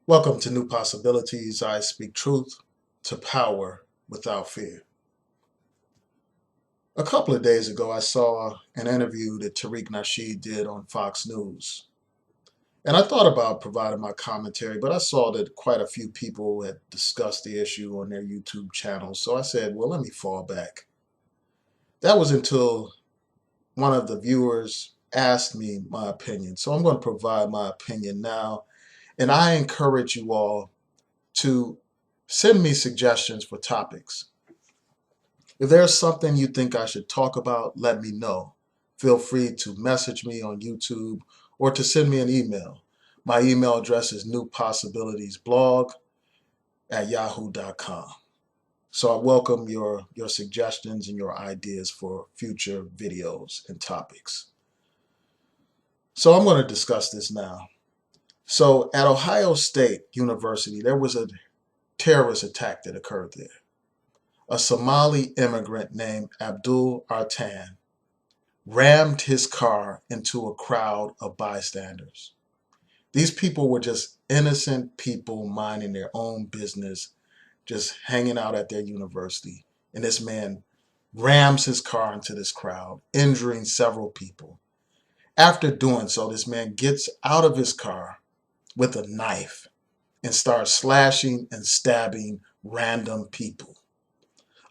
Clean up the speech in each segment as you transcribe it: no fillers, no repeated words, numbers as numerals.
Welcome to New Possibilities. I speak truth to power without fear. A couple of days ago, I saw an interview that Tariq Nasheed did on Fox News. And I thought about providing my commentary, but I saw that quite a few people had discussed the issue on their YouTube channels. So I said, well, let me fall back. That was until one of the viewers asked me my opinion. So I'm going to provide my opinion now. And I encourage you all to send me suggestions for topics. If there's something you think I should talk about, let me know. Feel free to message me on YouTube or to send me an email. My email address is newpossibilitiesblog@yahoo.com. So I welcome your suggestions and your ideas for future videos and topics. So I'm going to discuss this now. So at Ohio State University, there was a terrorist attack that occurred there. A Somali immigrant named Abdul Artan rammed his car into a crowd of bystanders. These people were just innocent people minding their own business, just hanging out at their university. And this man rams his car into this crowd, injuring several people. After doing so, this man gets out of his car with a knife and starts slashing and stabbing random people.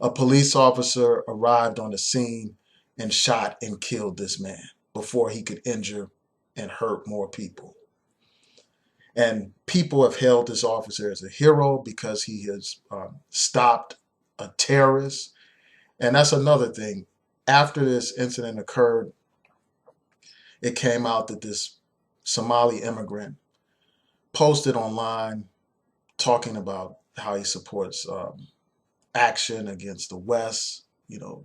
A police officer arrived on the scene and shot and killed this man before he could injure and hurt more people. And people have hailed this officer as a hero because he has stopped a terrorist. And that's another thing. After this incident occurred, it came out that this Somali immigrant posted online talking about how he supports action against the West,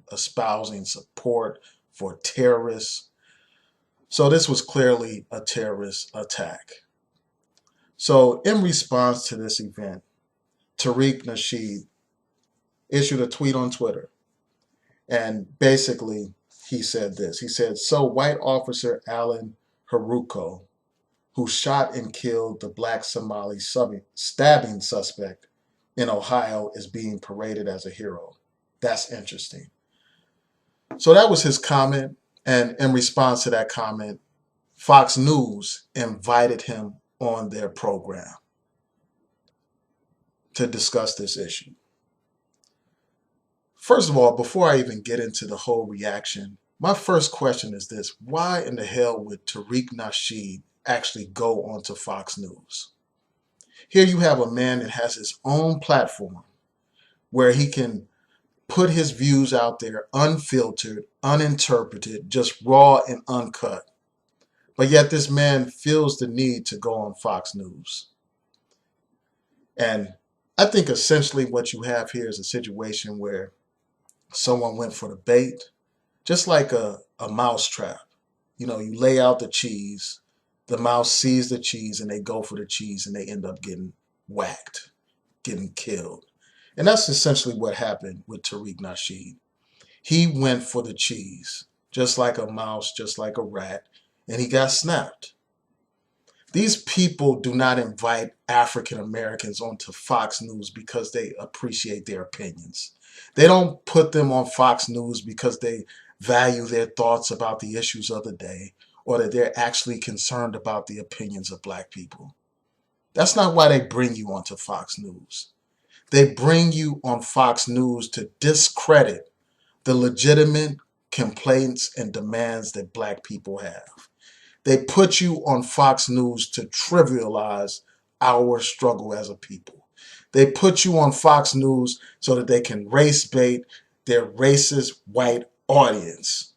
espousing support for terrorists. So this was clearly a terrorist attack. So in response to this event, Tariq Nasheed issued a tweet on Twitter. And basically, he said this. He said, so white officer Alan Haruko, who shot and killed the black Somali stabbing suspect in Ohio, is being paraded as a hero. That's interesting. So that was his comment. And in response to that comment, Fox News invited him on their program to discuss this issue. First of all, before I even get into the whole reaction, my first question is this. Why in the hell would Tariq Nasheed actually go onto Fox News? Here you have a man that has his own platform where he can put his views out there unfiltered, uninterpreted, just raw and uncut. But yet this man feels the need to go on Fox News. And I think essentially what you have here is a situation where someone went for the bait, just like a mouse trap. You lay out the cheese, the mouse sees the cheese, and they go for the cheese, and they end up getting whacked, getting killed. And that's essentially what happened with Tariq Nasheed. He went for the cheese, just like a mouse, just like a rat, and he got snapped. These people do not invite African Americans onto Fox News because they appreciate their opinions. They don't put them on Fox News because they value their thoughts about the issues of the day or that they're actually concerned about the opinions of black people. That's not why they bring you onto Fox News. They bring you on Fox News to discredit the legitimate complaints and demands that black people have. They put you on Fox News to trivialize our struggle as a people. They put you on Fox News so that they can race bait their racist white audience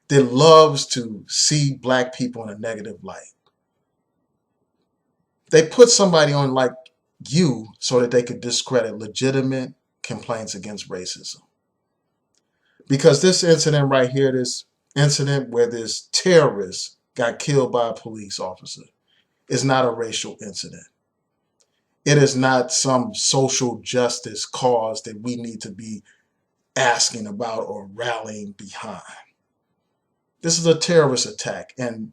that loves to see black people in a negative light. They put somebody on like you so that they could discredit legitimate complaints against racism. Because this incident right here, this incident where this terrorist got killed by a police officer, is not a racial incident. It is not some social justice cause that we need to be asking about or rallying behind. This is a terrorist attack. And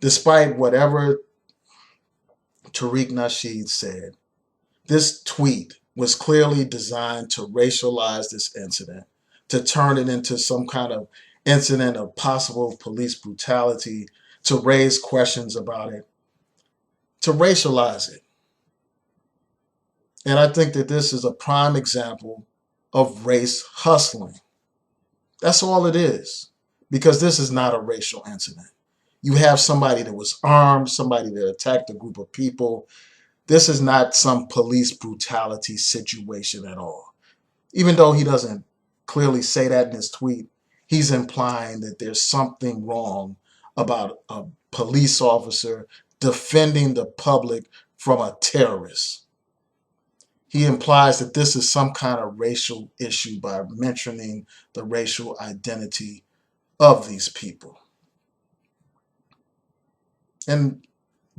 despite whatever Tariq Nasheed said, this tweet was clearly designed to racialize this incident, to turn it into some kind of incident of possible police brutality, to raise questions about it, to racialize it. And I think that this is a prime example of race hustling. That's all it is, because this is not a racial incident. You have somebody that was armed, somebody that attacked a group of people. This is not some police brutality situation at all. Even though he doesn't clearly say that in his tweet, he's implying that there's something wrong about a police officer defending the public from a terrorist. He implies that this is some kind of racial issue by mentioning the racial identity of these people. And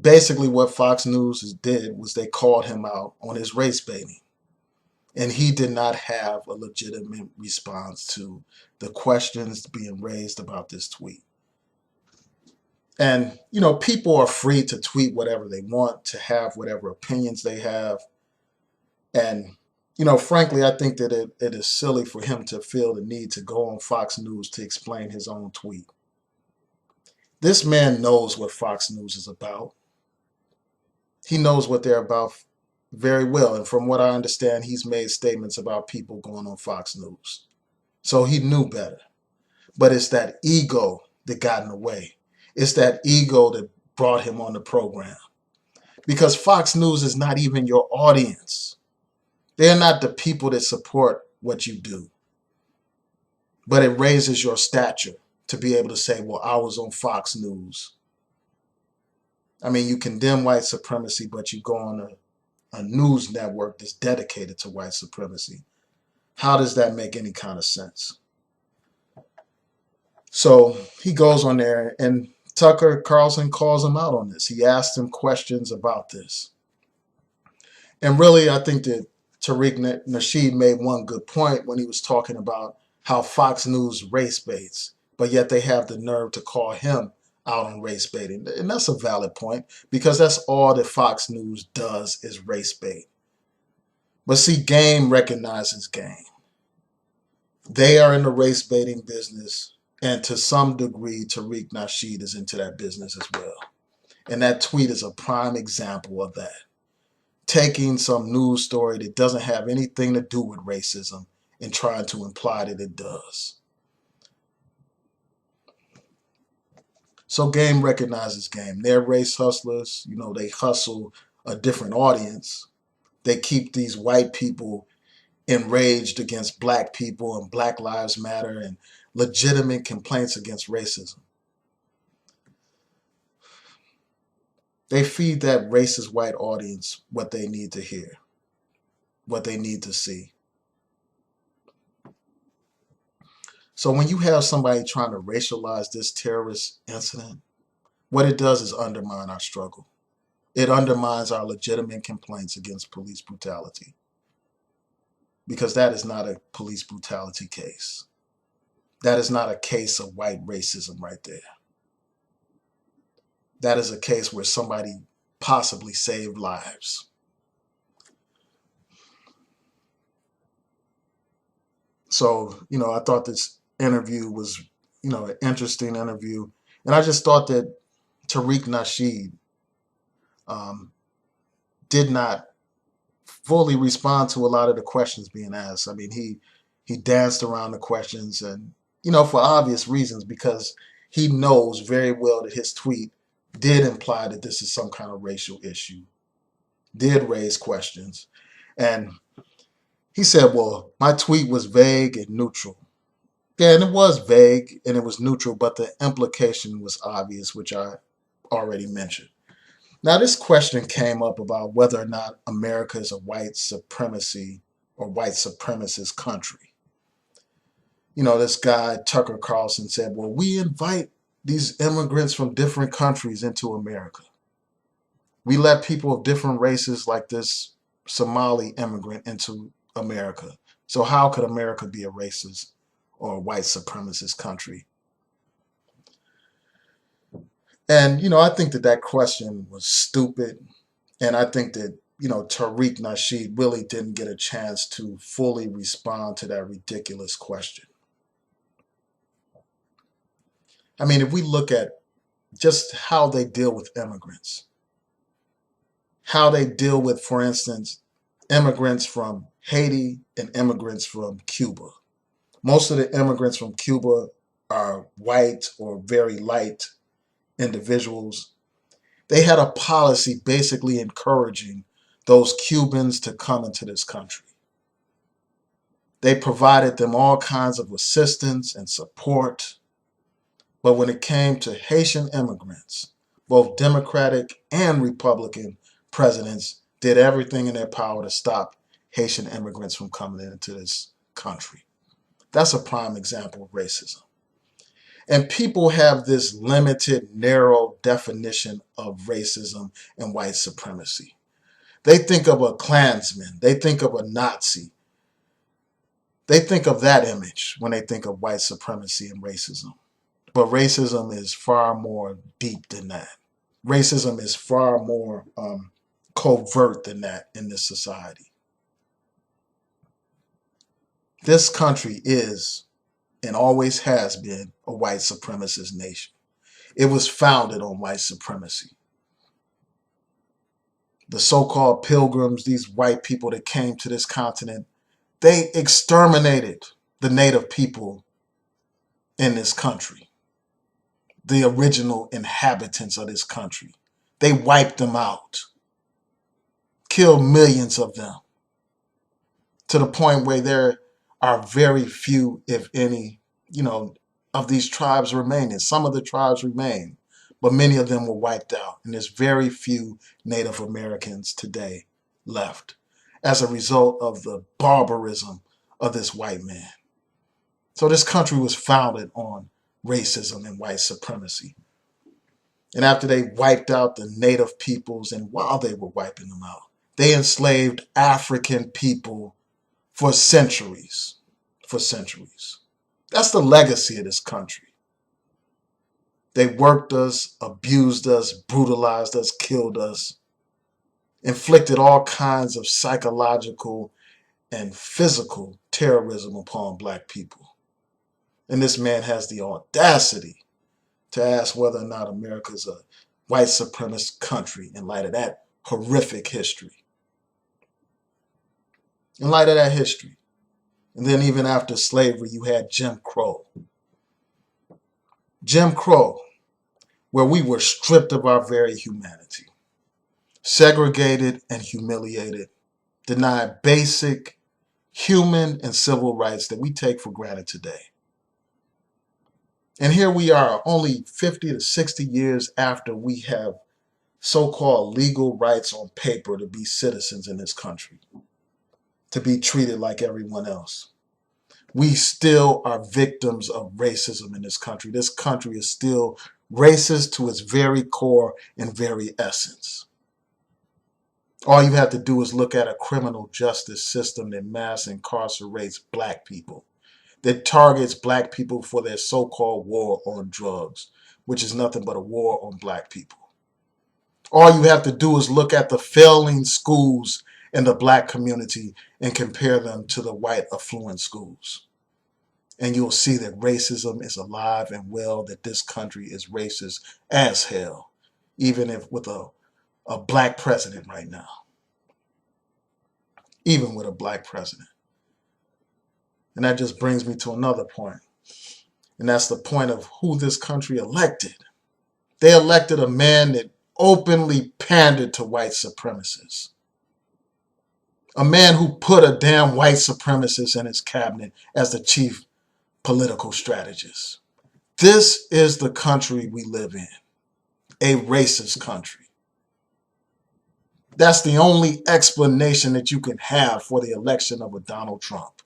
basically what Fox News did was they called him out on his race baiting. And he did not have a legitimate response to the questions being raised about this tweet. And, people are free to tweet whatever they want, to have whatever opinions they have. And, frankly, I think that it is silly for him to feel the need to go on Fox News to explain his own tweet. This man knows what Fox News is about. He knows what they're about very well. And from what I understand, he's made statements about people going on Fox News. So he knew better. But it's that ego that got in the way. It's that ego that brought him on the program. Because Fox News is not even your audience. They're not the people that support what you do. But it raises your stature to be able to say, well, I was on Fox News. I mean, you condemn white supremacy, but you go on a news network that's dedicated to white supremacy. How does that make any kind of sense? So he goes on there, and Tucker Carlson calls him out on this. He asked him questions about this. And really, I think that Tariq Nasheed made one good point when he was talking about how Fox News race baits, but yet they have the nerve to call him out on race baiting. And that's a valid point, because that's all that Fox News does is race bait. But see, game recognizes game. They are in the race baiting business, and to some degree, Tariq Nasheed is into that business as well. And that tweet is a prime example of that. Taking some news story that doesn't have anything to do with racism and trying to imply that it does. So game recognizes game. They're race hustlers. They hustle a different audience. They keep these white people enraged against black people and Black Lives Matter and legitimate complaints against racism. They feed that racist white audience what they need to hear, what they need to see. So when you have somebody trying to racialize this terrorist incident, what it does is undermine our struggle. It undermines our legitimate complaints against police brutality. Because that is not a police brutality case. That is not a case of white racism right there. That is a case where somebody possibly saved lives. So, I thought this interview was, an interesting interview. And I just thought that Tariq Nasheed did not fully respond to a lot of the questions being asked. I mean, he danced around the questions, and, for obvious reasons, because he knows very well that his tweet did imply that this is some kind of racial issue, did raise questions. And he said, well, my tweet was vague and neutral. Yeah, and it was vague and it was neutral, but the implication was obvious, which I already mentioned. Now, this question came up about whether or not America is a white supremacy or white supremacist country. This guy, Tucker Carlson, said, well, we invite these immigrants from different countries into America. We let people of different races like this Somali immigrant into America. So how could America be a racist or a white supremacist country? And, I think that question was stupid. And I think that, Tariq Nasheed really didn't get a chance to fully respond to that ridiculous question. I mean, if we look at just how they deal with immigrants, how they deal with, for instance, immigrants from Haiti and immigrants from Cuba. Most of the immigrants from Cuba are white or very light individuals. They had a policy basically encouraging those Cubans to come into this country. They provided them all kinds of assistance and support. But when it came to Haitian immigrants, both Democratic and Republican presidents did everything in their power to stop Haitian immigrants from coming into this country. That's a prime example of racism. And people have this limited, narrow definition of racism and white supremacy. They think of a Klansman, they think of a Nazi. They think of that image when they think of white supremacy and racism. But racism is far more deep than that. Racism is far more covert than that in this society. This country is and always has been a white supremacist nation. It was founded on white supremacy. The so-called pilgrims, these white people that came to this continent, they exterminated the native people in this country, the original inhabitants of this country. They wiped them out, killed millions of them, to the point where there are very few, if any, of these tribes remaining. Some of the tribes remain, but many of them were wiped out. And there's very few Native Americans today left as a result of the barbarism of this white man. So this country was founded on racism and white supremacy. And after they wiped out the native peoples, and while they were wiping them out, they enslaved African people for centuries. For centuries. That's the legacy of this country. They worked us, abused us, brutalized us, killed us, inflicted all kinds of psychological and physical terrorism upon black people. And this man has the audacity to ask whether or not America is a white supremacist country in light of that horrific history. In light of that history. And then even after slavery, you had Jim Crow. Jim Crow, where we were stripped of our very humanity, segregated and humiliated, denied basic human and civil rights that we take for granted today. And here we are, only 50 to 60 years after we have so-called legal rights on paper to be citizens in this country, to be treated like everyone else. We still are victims of racism in this country. This country is still racist to its very core and very essence. All you have to do is look at a criminal justice system that mass incarcerates black people, that targets black people for their so-called war on drugs, which is nothing but a war on black people. All you have to do is look at the failing schools in the black community and compare them to the white affluent schools. And you'll see that racism is alive and well, that this country is racist as hell, even if with a black president right now. Even with a black president. And that just brings me to another point. And that's the point of who this country elected. They elected a man that openly pandered to white supremacists. A man who put a damn white supremacist in his cabinet as the chief political strategist. This is the country we live in. A racist country. That's the only explanation that you can have for the election of a Donald Trump.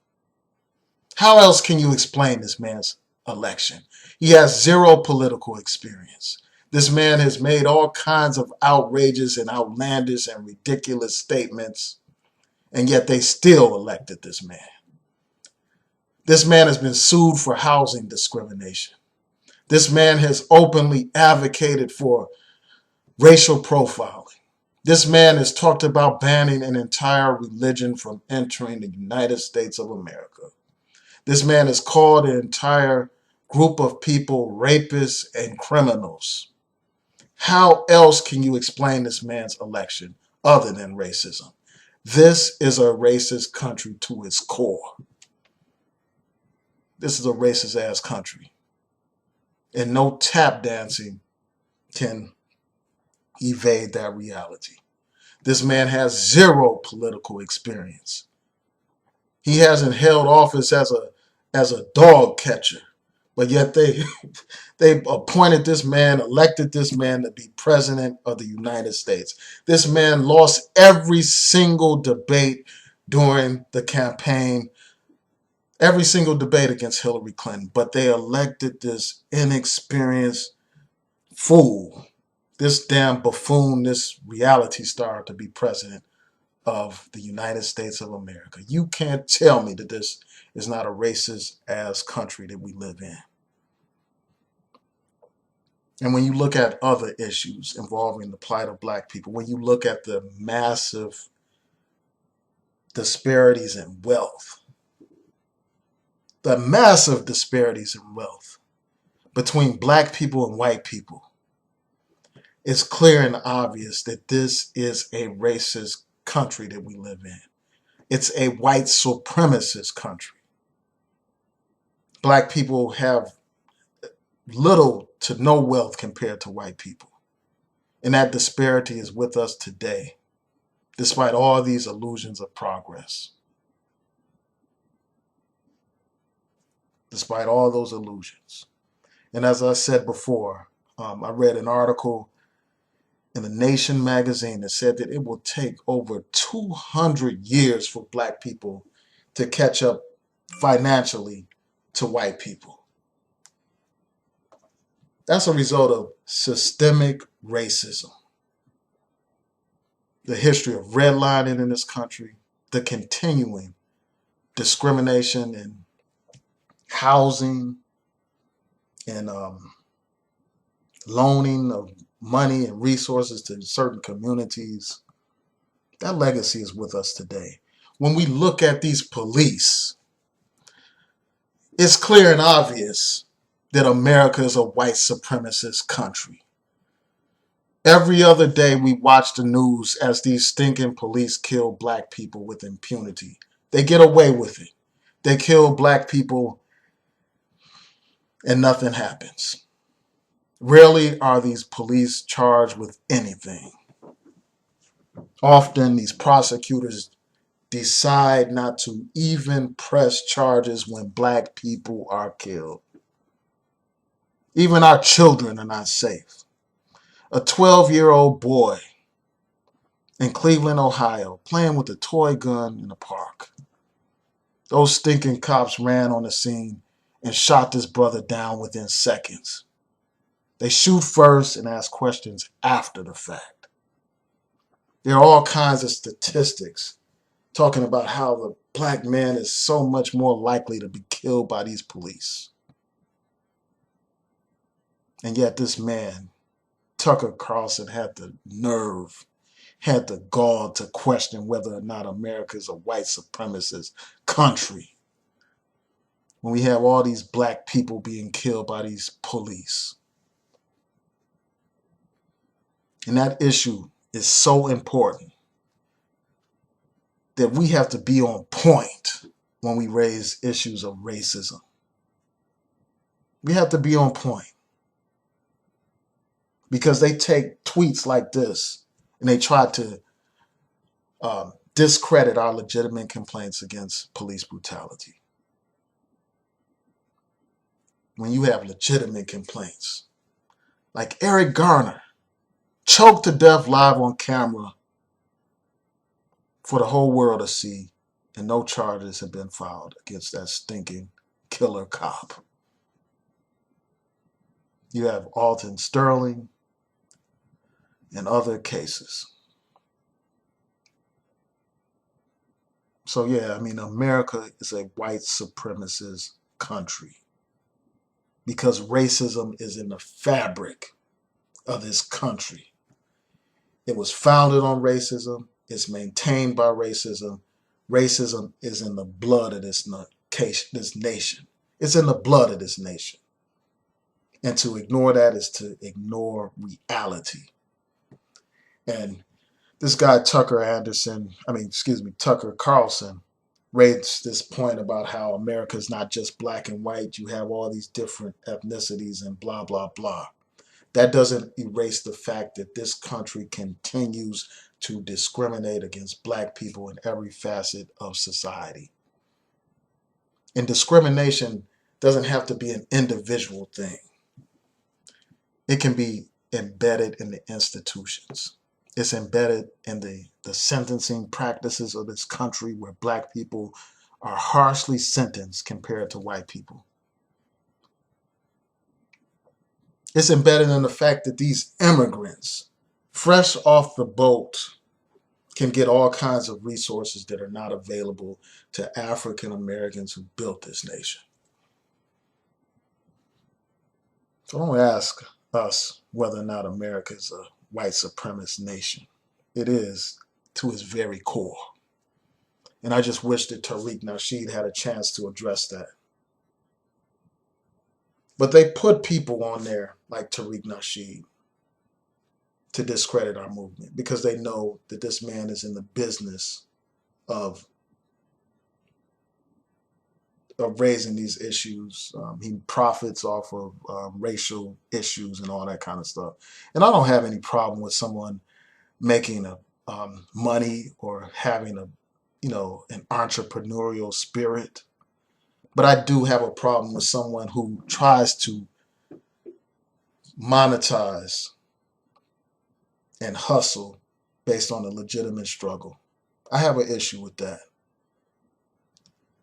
How else can you explain this man's election? He has zero political experience. This man has made all kinds of outrageous and outlandish and ridiculous statements, and yet they still elected this man. This man has been sued for housing discrimination. This man has openly advocated for racial profiling. This man has talked about banning an entire religion from entering the United States of America. This man has called an entire group of people rapists and criminals. How else can you explain this man's election other than racism? This is a racist country to its core. This is a racist ass country. And no tap dancing can evade that reality. This man has zero political experience. He hasn't held office as a dog catcher, but yet they appointed this man, elected this man to be president of the United States. This man lost every single debate during the campaign, every single debate against Hillary Clinton, but they elected this inexperienced fool, this damn buffoon, this reality star to be president of the United States of America. You can't tell me that this is not a racist ass country that we live in. And when you look at other issues involving the plight of black people, when you look at the massive disparities in wealth, between black people and white people, it's clear and obvious that this is a racist country that we live in. It's a white supremacist country. Black people have little to no wealth compared to white people. And that disparity is with us today, despite all these illusions of progress. Despite all those illusions. And as I said before, I read an article in the Nation magazine that said that it will take over 200 years for black people to catch up financially to white people. That's a result of systemic racism. The history of redlining in this country, the continuing discrimination in housing and loaning of money and resources to certain communities. That legacy is with us today. When we look at these police, it's clear and obvious that America is a white supremacist country. Every other day we watch the news as these stinking police kill black people with impunity. They get away with it. They kill black people and nothing happens. Rarely are these police charged with anything. Often these prosecutors decide not to even press charges when black people are killed. Even our children are not safe. A 12-year-old boy in Cleveland, Ohio, playing with a toy gun in the park. Those stinking cops ran on the scene and shot this brother down within seconds. They shoot first and ask questions after the fact. There are all kinds of statistics talking about how the black man is so much more likely to be killed by these police. And yet this man, Tucker Carlson, had the nerve, had the gall to question whether or not America is a white supremacist country when we have all these black people being killed by these police. And that issue is so important that we have to be on point when we raise issues of racism. We have to be on point because they take tweets like this and they try to discredit our legitimate complaints against police brutality. When you have legitimate complaints, like Eric Garner, choked to death live on camera for the whole world to see, and no charges have been filed against that stinking killer cop. You have Alton Sterling and other cases. So yeah, I mean, America is a white supremacist country because racism is in the fabric of this country. It was founded on racism. It's maintained by racism. Racism is in the blood of this nation. It's in the blood of this nation. And to ignore that is to ignore reality. And this guy, Tucker Carlson, raised this point about how America is not just black and white. You have all these different ethnicities and blah, blah, blah. That doesn't erase the fact that this country continues to discriminate against black people in every facet of society. And discrimination doesn't have to be an individual thing. It can be embedded in the institutions. It's embedded in the sentencing practices of this country where black people are harshly sentenced compared to white people. It's embedded in the fact that these immigrants, fresh off the boat, can get all kinds of resources that are not available to African Americans who built this nation. So don't ask us whether or not America is a white supremacist nation. It is to its very core. And I just wish that Tariq Nasheed had a chance to address that. But they put people on there like Tariq Nasheed to discredit our movement because they know that this man is in the business of raising these issues. He profits off of racial issues and all that kind of stuff. And I don't have any problem with someone making money or having an entrepreneurial spirit. But I do have a problem with someone who tries to monetize and hustle based on a legitimate struggle. I have an issue with that.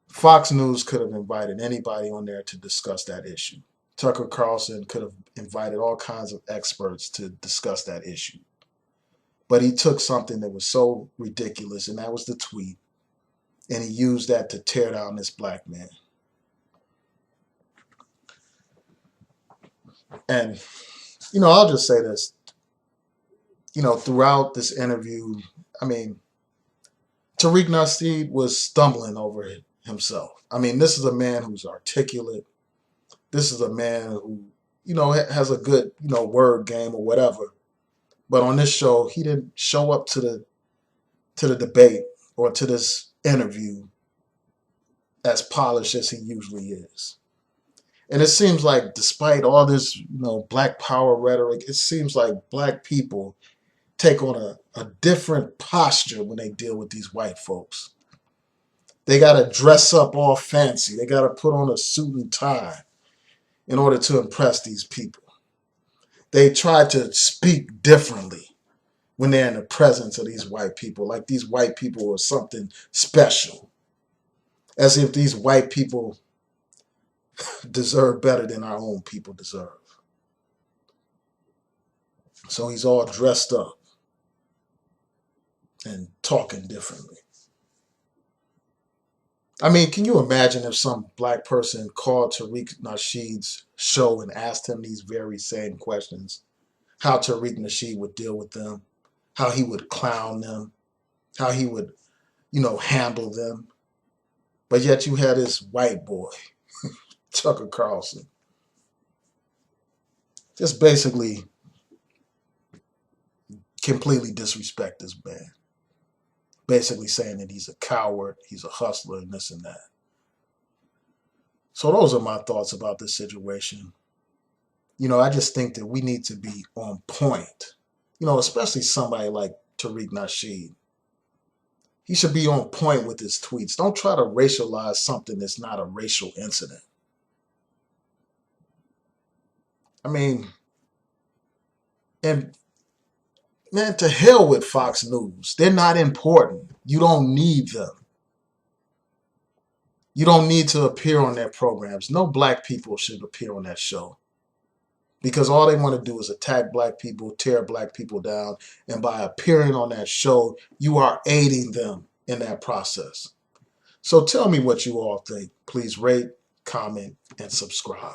Fox News could have invited anybody on there to discuss that issue. Tucker Carlson could have invited all kinds of experts to discuss that issue. But he took something that was so ridiculous, and that was the tweet, and he used that to tear down this black man. And, I'll just say this. Throughout this interview, Tariq Nasheed was stumbling over himself. This is a man who's articulate. This is a man who, has a good, word game or whatever. But on this show, he didn't show up to the debate or to this interview as polished as he usually is. And it seems like despite all this, black power rhetoric, it seems like black people take on a different posture when they deal with these white folks. They got to dress up all fancy. They got to put on a suit and tie in order to impress these people. They try to speak differently when they're in the presence of these white people, like these white people are something special, as if these white people deserve better than our own people deserve. So he's all dressed up and talking differently. Can you imagine if some black person called Tariq Nasheed's show and asked him these very same questions? How Tariq Nasheed would deal with them, how he would clown them, how he would, handle them. But yet you had this white boy, Tucker Carlson, just basically completely disrespect this man. Basically saying that he's a coward, he's a hustler, and this and that. So those are my thoughts about this situation. I just think that we need to be on point. Especially somebody like Tariq Nasheed. He should be on point with his tweets. Don't try to racialize something that's not a racial incident. And man, to hell with Fox News. They're not important. You don't need them. You don't need to appear on their programs. No black people should appear on that show. Because all they want to do is attack black people, tear black people down. And by appearing on that show, you are aiding them in that process. So tell me what you all think. Please rate, comment, and subscribe.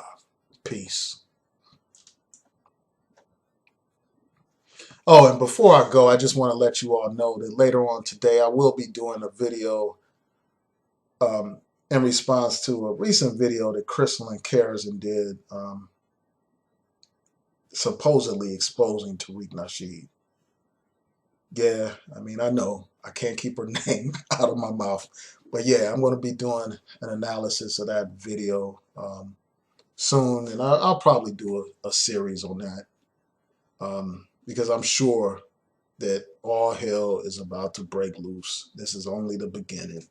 Peace. Oh, and before I go, I just want to let you all know that later on today, I will be doing a video um, in response to a recent video that Carlson did, supposedly exposing Tariq Nasheed. Yeah, I mean, I know I can't keep her name out of my mouth, but yeah, I'm going to be doing an analysis of that video soon, and I'll probably do a series on that because I'm sure that all hell is about to break loose. This is only the beginning.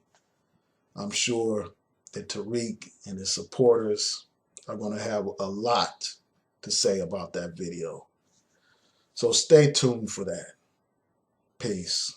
I'm sure that Tariq and his supporters are going to have a lot to say about that video. So stay tuned for that. Peace.